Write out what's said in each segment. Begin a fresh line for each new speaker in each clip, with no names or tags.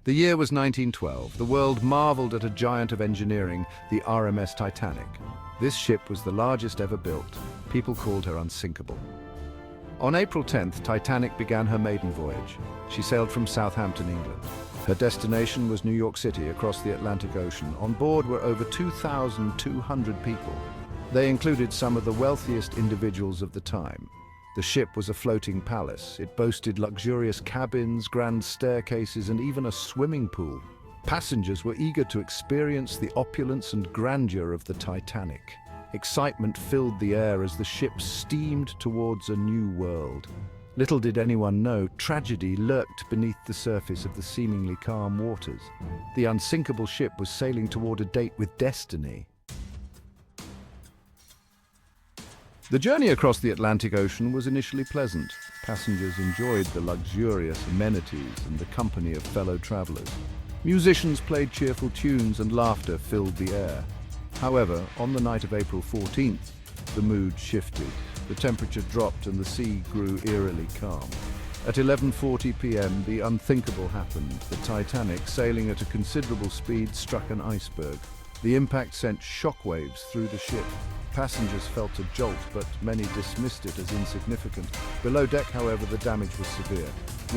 The year was 1912. The world marveled at a giant of engineering, the RMS Titanic. This ship was the largest ever built. People called her unsinkable. On April 10th, Titanic began her maiden voyage. She sailed from Southampton, England. Her destination was New York City, across the Atlantic Ocean. On board were over 2,200 people. They included some of the wealthiest individuals of the time. The ship was a floating palace. It boasted luxurious cabins, grand staircases, and even a swimming pool. Passengers were eager to experience the opulence and grandeur of the Titanic. Excitement filled the air as the ship steamed towards a new world. Little did anyone know, tragedy lurked beneath the surface of the seemingly calm waters. The unsinkable ship was sailing toward a date with destiny. The journey across the Atlantic Ocean was initially pleasant. Passengers enjoyed the luxurious amenities and the company of fellow travelers. Musicians played cheerful tunes and laughter filled the air. However, on the night of April 14th, the mood shifted. The temperature dropped and the sea grew eerily calm. At 11:40 p.m., the unthinkable happened. The Titanic, sailing at a considerable speed, struck an iceberg. The impact sent shockwaves through the ship. Passengers felt a jolt, but many dismissed it as insignificant. Below deck, however, the damage was severe.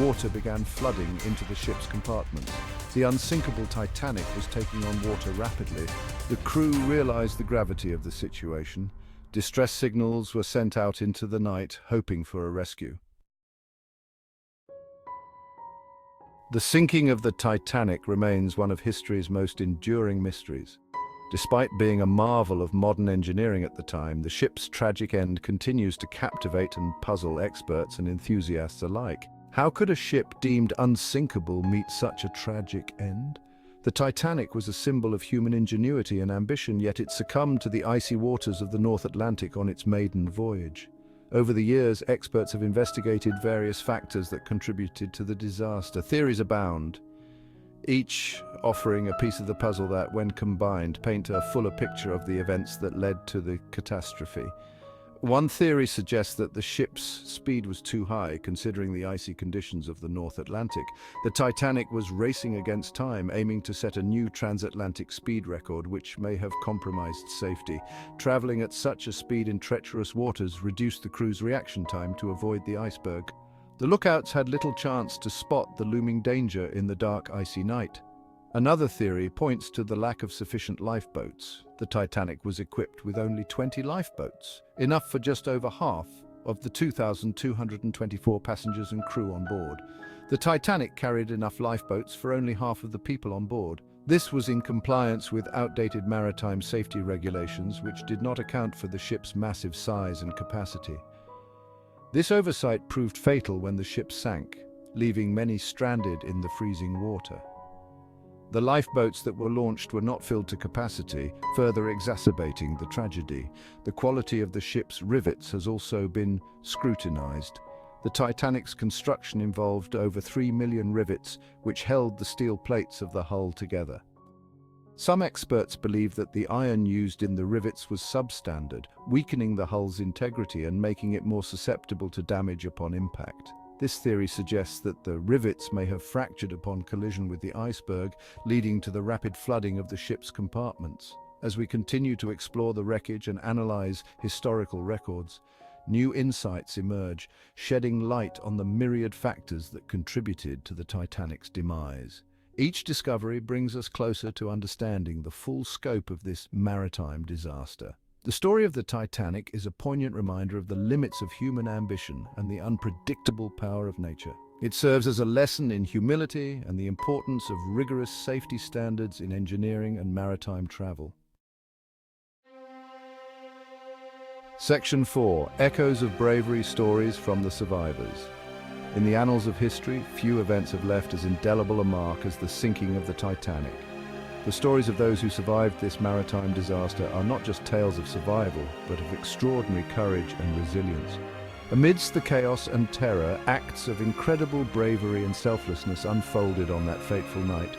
Water began flooding into the ship's compartments. The unsinkable Titanic was taking on water rapidly. The crew realized the gravity of the situation. Distress signals were sent out into the night, hoping for a rescue. The sinking of the Titanic remains one of history's most enduring mysteries. Despite being a marvel of modern engineering at the time, the ship's tragic end continues to captivate and puzzle experts and enthusiasts alike. How could a ship deemed unsinkable meet such a tragic end? The Titanic was a symbol of human ingenuity and ambition, yet it succumbed to the icy waters of the North Atlantic on its maiden voyage. Over the years, experts have investigated various factors that contributed to the disaster. Theories abound, each offering a piece of the puzzle that, when combined, paint a fuller picture of the events that led to the catastrophe. One theory suggests that the ship's speed was too high, considering the icy conditions of the North Atlantic. The Titanic was racing against time, aiming to set a new transatlantic speed record, which may have compromised safety. Traveling at such a speed in treacherous waters reduced the crew's reaction time to avoid the iceberg. The lookouts had little chance to spot the looming danger in the dark, icy night. Another theory points to the lack of sufficient lifeboats. The Titanic was equipped with only 20 lifeboats, enough for just over half of the 2,224 passengers and crew on board. The Titanic carried enough lifeboats for only half of the people on board. This was in compliance with outdated maritime safety regulations, which did not account for the ship's massive size and capacity. This oversight proved fatal when the ship sank, leaving many stranded in the freezing water. The lifeboats that were launched were not filled to capacity, further exacerbating the tragedy. The quality of the ship's rivets has also been scrutinized. The Titanic's construction involved over 3 million rivets, which held the steel plates of the hull together. Some experts believe that the iron used in the rivets was substandard, weakening the hull's integrity and making it more susceptible to damage upon impact. This theory suggests that the rivets may have fractured upon collision with the iceberg, leading to the rapid flooding of the ship's compartments. As we continue to explore the wreckage and analyze historical records, new insights emerge, shedding light on the myriad factors that contributed to the Titanic's demise. Each discovery brings us closer to understanding the full scope of this maritime disaster. The story of the Titanic is a poignant reminder of the limits of human ambition and the unpredictable power of nature. It serves as a lesson in humility and the importance of rigorous safety standards in engineering and maritime travel. Section 4. Echoes of Bravery, Stories from the Survivors. In the annals of history, few events have left as indelible a mark as the sinking of the Titanic. The stories of those who survived this maritime disaster are not just tales of survival, but of extraordinary courage and resilience. Amidst the chaos and terror, acts of incredible bravery and selflessness unfolded on that fateful night.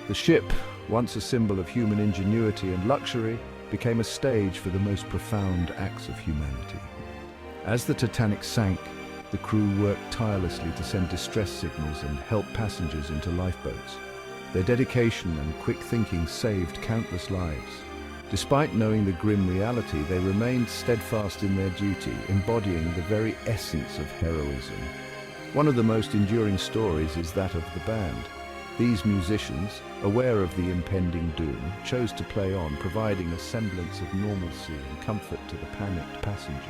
The ship, once a symbol of human ingenuity and luxury, became a stage for the most profound acts of humanity. As the Titanic sank, the crew worked tirelessly to send distress signals and help passengers into lifeboats. Their dedication and quick thinking saved countless lives. Despite knowing the grim reality, they remained steadfast in their duty, embodying the very essence of heroism. One of the most enduring stories is that of the band. These musicians, aware of the impending doom, chose to play on, providing a semblance of normalcy and comfort to the panicked passengers.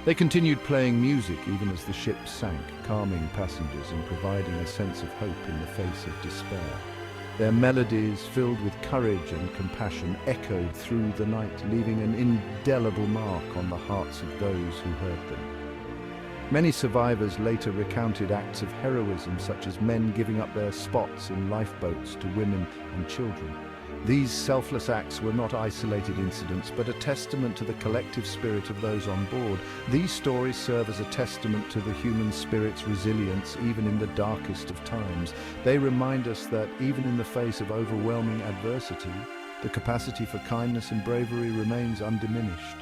They continued playing music even as the ship sank, calming passengers and providing a sense of hope in the face of despair. Their melodies, filled with courage and compassion, echoed through the night, leaving an indelible mark on the hearts of those who heard them. Many survivors later recounted acts of heroism, such as men giving up their spots in lifeboats to women and children. These selfless acts were not isolated incidents, but a testament to the collective spirit of those on board. These stories serve as a testament to the human spirit's resilience, even in the darkest of times. They remind us that, even in the face of overwhelming adversity, the capacity for kindness and bravery remains undiminished.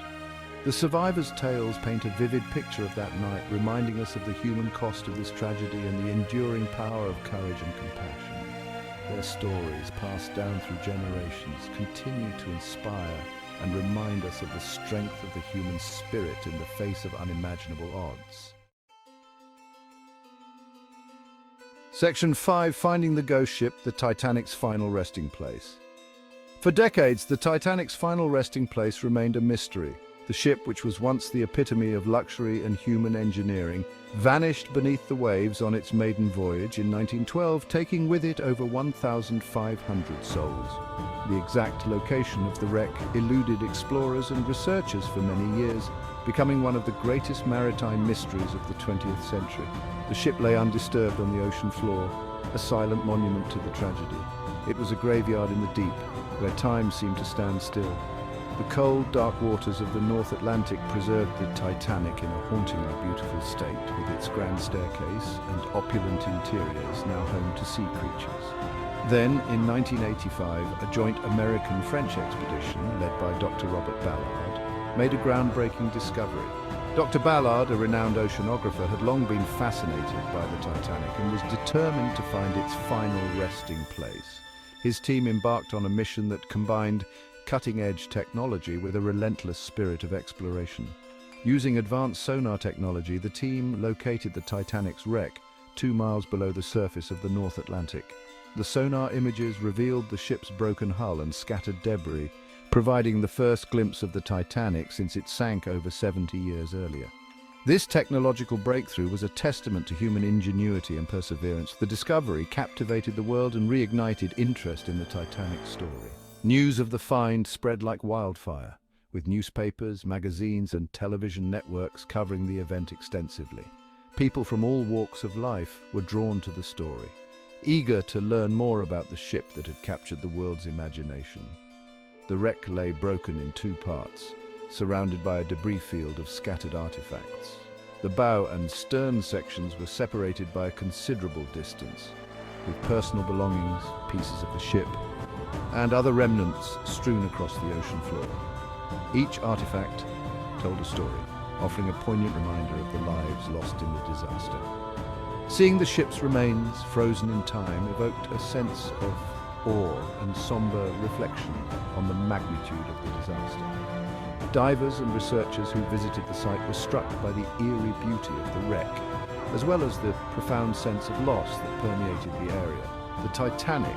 The survivors' tales paint a vivid picture of that night, reminding us of the human cost of this tragedy and the enduring power of courage and compassion. Their stories, passed down through generations, continue to inspire and remind us of the strength of the human spirit in the face of unimaginable odds. Section 5. Finding the ghost ship, the Titanic's final resting place. For decades, the Titanic's final resting place remained a mystery. The ship, which was once the epitome of luxury and human engineering, vanished beneath the waves on its maiden voyage in 1912, taking with it over 1,500 souls. The exact location of the wreck eluded explorers and researchers for many years, becoming one of the greatest maritime mysteries of the 20th century. The ship lay undisturbed on the ocean floor, a silent monument to the tragedy. It was a graveyard in the deep, where time seemed to stand still. The cold, dark waters of the North Atlantic preserved the Titanic in a hauntingly beautiful state, with its grand staircase and opulent interiors now home to sea creatures. Then, in 1985, a joint American-French expedition, led by Dr. Robert Ballard, made a groundbreaking discovery. Dr. Ballard, a renowned oceanographer, had long been fascinated by the Titanic and was determined to find its final resting place. His team embarked on a mission that combined cutting-edge technology with a relentless spirit of exploration. Using advanced sonar technology, the team located the Titanic's wreck 2 miles below the surface of the North Atlantic. The sonar images revealed the ship's broken hull and scattered debris, providing the first glimpse of the Titanic since it sank over 70 years earlier. This technological breakthrough was a testament to human ingenuity and perseverance. The discovery captivated the world and reignited interest in the Titanic story. News of the find spread like wildfire, with newspapers, magazines, and television networks covering the event extensively. People from all walks of life were drawn to the story, eager to learn more about the ship that had captured the world's imagination. The wreck lay broken in 2 parts, surrounded by a debris field of scattered artifacts. The bow and stern sections were separated by a considerable distance, with personal belongings, pieces of the ship, and other remnants strewn across the ocean floor. Each artifact told a story, offering a poignant reminder of the lives lost in the disaster. Seeing the ship's remains frozen in time evoked a sense of awe and somber reflection on the magnitude of the disaster. Divers and researchers who visited the site were struck by the eerie beauty of the wreck, as well as the profound sense of loss that permeated the area. The Titanic,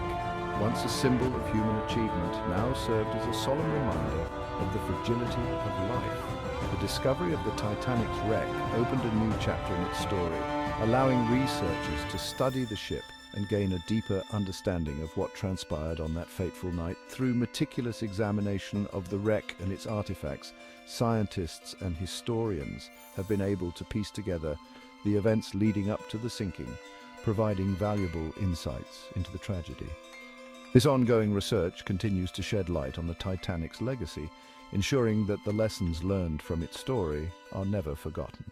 once a symbol of human achievement, now served as a solemn reminder of the fragility of life. The discovery of the Titanic's wreck opened a new chapter in its story, allowing researchers to study the ship and gain a deeper understanding of what transpired on that fateful night. Through meticulous examination of the wreck and its artifacts, scientists and historians have been able to piece together the events leading up to the sinking, providing valuable insights into the tragedy. This ongoing research continues to shed light on the Titanic's legacy, ensuring that the lessons learned from its story are never forgotten.